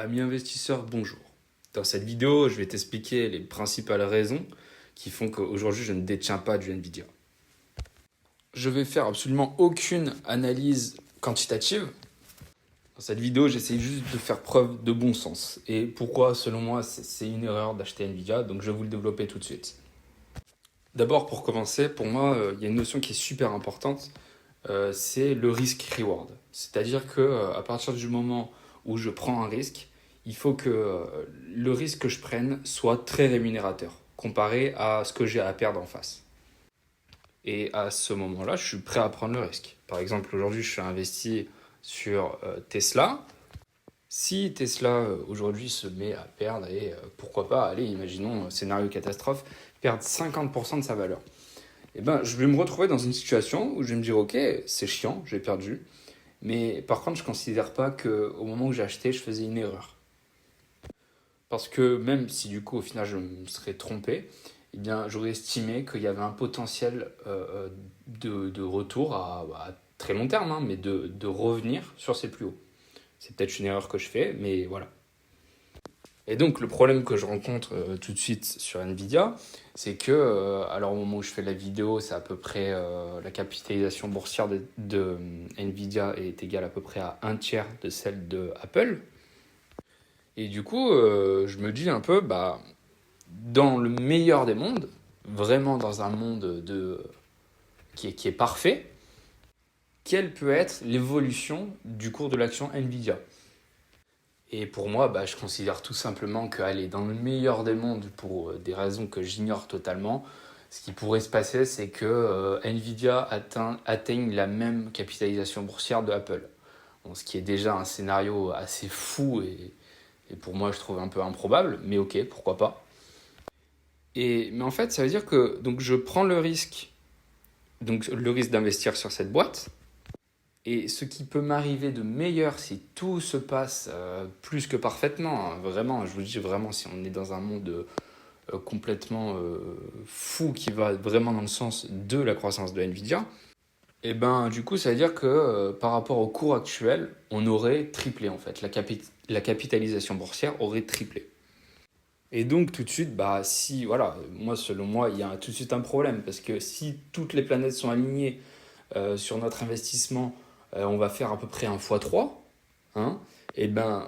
Amis investisseurs, bonjour. Dans cette vidéo, je vais t'expliquer les principales raisons qui font qu'aujourd'hui, je ne détiens pas du Nvidia. Je vais faire absolument aucune analyse quantitative. Dans cette vidéo, j'essaie juste de faire preuve de bon sens. Et pourquoi, selon moi, c'est une erreur d'acheter Nvidia, donc je vais vous le développer tout de suite. D'abord, pour commencer, pour moi, il y a une notion qui est super importante, c'est le risk-reward. C'est-à-dire qu'à partir du moment où je prends un risque, il faut que le risque que je prenne soit très rémunérateur, comparé à ce que j'ai à perdre en face. Et à ce moment-là, je suis prêt à prendre le risque. Par exemple, aujourd'hui, je suis investi sur Tesla. Si Tesla aujourd'hui se met à perdre, et pourquoi pas, allez, imaginons scénario catastrophe, perdre 50% de sa valeur. Eh ben, je vais me retrouver dans une situation où je vais me dire, ok, c'est chiant, j'ai perdu. Mais par contre, je ne considère pas qu'au moment où j'ai acheté, je faisais une erreur. Parce que même si du coup, au final, je me serais trompé, eh bien, j'aurais estimé qu'il y avait un potentiel de retour à très long terme, hein, mais de revenir sur ces plus hauts. C'est peut-être une erreur que je fais, mais voilà. Et donc, le problème que je rencontre tout de suite sur Nvidia, c'est que, alors au moment où je fais la vidéo, c'est à peu près la capitalisation boursière de Nvidia est égale à peu près à un tiers de celle de Apple. Et du coup, je me dis un peu, bah, dans le meilleur des mondes, vraiment dans un monde qui est parfait, quelle peut être l'évolution du cours de l'action Nvidia? Et pour moi, bah, je considère tout simplement qu'aller dans le meilleur des mondes, pour des raisons que j'ignore totalement, ce qui pourrait se passer, c'est que Nvidia atteigne la même capitalisation boursière de Apple. Bon, ce qui est déjà un scénario assez fou et pour moi, je trouve un peu improbable, mais ok, pourquoi pas. Mais en fait, ça veut dire que donc, je prends le risque d'investir sur cette boîte. Et ce qui peut m'arriver de meilleur si tout se passe plus que parfaitement, hein, vraiment, je vous dis vraiment, si on est dans un monde complètement fou qui va vraiment dans le sens de la croissance de Nvidia, et ben du coup, ça veut dire que par rapport au cours actuel, on aurait triplé en fait. La capitalisation boursière aurait triplé. Et donc tout de suite, bah si, voilà, moi selon moi, il y a tout de suite un problème parce que si toutes les planètes sont alignées sur notre investissement, on va faire à peu près un x3, hein, et ben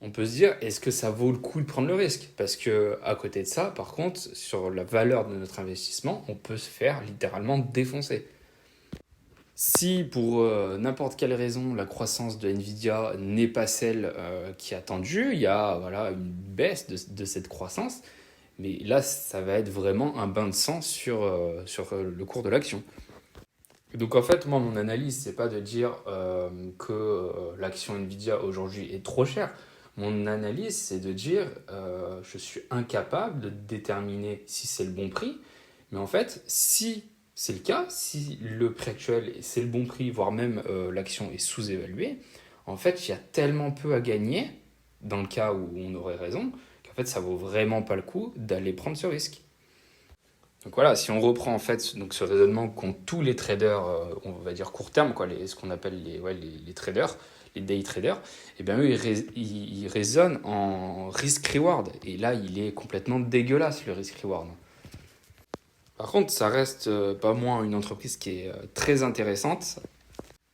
on peut se dire, est-ce que ça vaut le coup de prendre le risque? Parce que à côté de ça, par contre, sur la valeur de notre investissement, on peut se faire littéralement défoncer. Si pour n'importe quelle raison la croissance de Nvidia n'est pas celle qui est attendue, il y a voilà, une baisse de cette croissance, mais là ça va être vraiment un bain de sang sur le cours de l'action. Donc en fait, moi mon analyse, c'est pas de dire que l'action Nvidia aujourd'hui est trop chère. Mon analyse, c'est de dire je suis incapable de déterminer si c'est le bon prix, mais en fait, si c'est le cas, si le prix actuel c'est le bon prix, voire même l'action est sous-évaluée, en fait, il y a tellement peu à gagner, dans le cas où on aurait raison, qu'en fait, ça vaut vraiment pas le coup d'aller prendre ce risque. Donc voilà, si on reprend en fait donc ce raisonnement qu'ont tous les traders, on va dire court terme, quoi, ce qu'on appelle les traders, les day traders, et bien eux ils raisonnent en risk-reward. Et là, il est complètement dégueulasse le risk-reward. Par contre, ça reste pas moins une entreprise qui est très intéressante.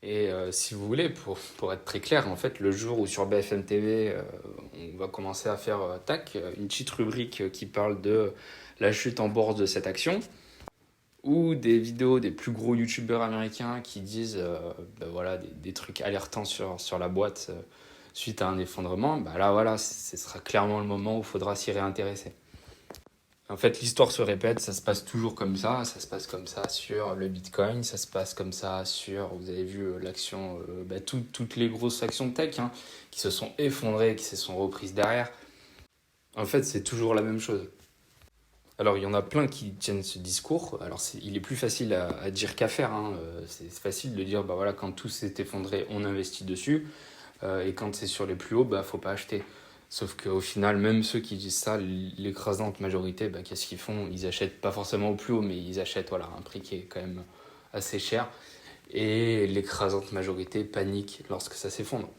Et si vous voulez, pour être très clair, en fait, le jour où sur BFM TV, on va commencer à faire une petite rubrique qui parle de la chute en bourse de cette action, ou des vidéos des plus gros youtubeurs américains qui disent ben voilà, des trucs alertants sur la boîte suite à un effondrement, bah là voilà, ce sera clairement le moment où il faudra s'y réintéresser. En fait, l'histoire se répète, ça se passe toujours comme ça se passe comme ça sur le Bitcoin, ça se passe comme ça sur, vous avez vu l'action, toutes les grosses actions de tech hein, qui se sont effondrées, qui se sont reprises derrière. En fait, c'est toujours la même chose. Alors, il y en a plein qui tiennent ce discours. Alors, il est plus facile à dire qu'à faire. Hein. C'est facile de dire, bah voilà, quand tout s'est effondré, on investit dessus. Et quand c'est sur les plus hauts, bah faut pas acheter. Sauf qu'au final, même ceux qui disent ça, l'écrasante majorité, bah, qu'est-ce qu'ils font? Ils achètent pas forcément au plus haut, mais ils achètent voilà, un prix qui est quand même assez cher. Et l'écrasante majorité panique lorsque ça s'effondre.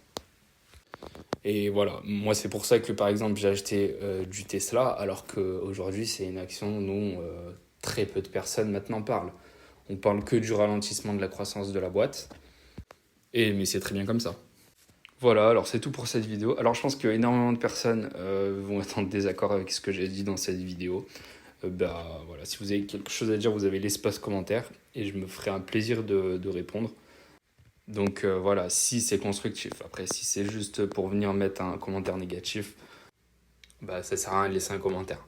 Et voilà, moi c'est pour ça que par exemple j'ai acheté du Tesla, alors qu'aujourd'hui c'est une action dont très peu de personnes maintenant parlent. On parle que du ralentissement de la croissance de la boîte, mais c'est très bien comme ça. Voilà, alors c'est tout pour cette vidéo. Alors je pense que énormément de personnes vont être en désaccord avec ce que j'ai dit dans cette vidéo. Bah voilà, si vous avez quelque chose à dire, vous avez l'espace commentaire et je me ferai un plaisir de répondre. Donc voilà, si c'est constructif. Après, si c'est juste pour venir mettre un commentaire négatif, bah ça sert à rien de laisser un commentaire.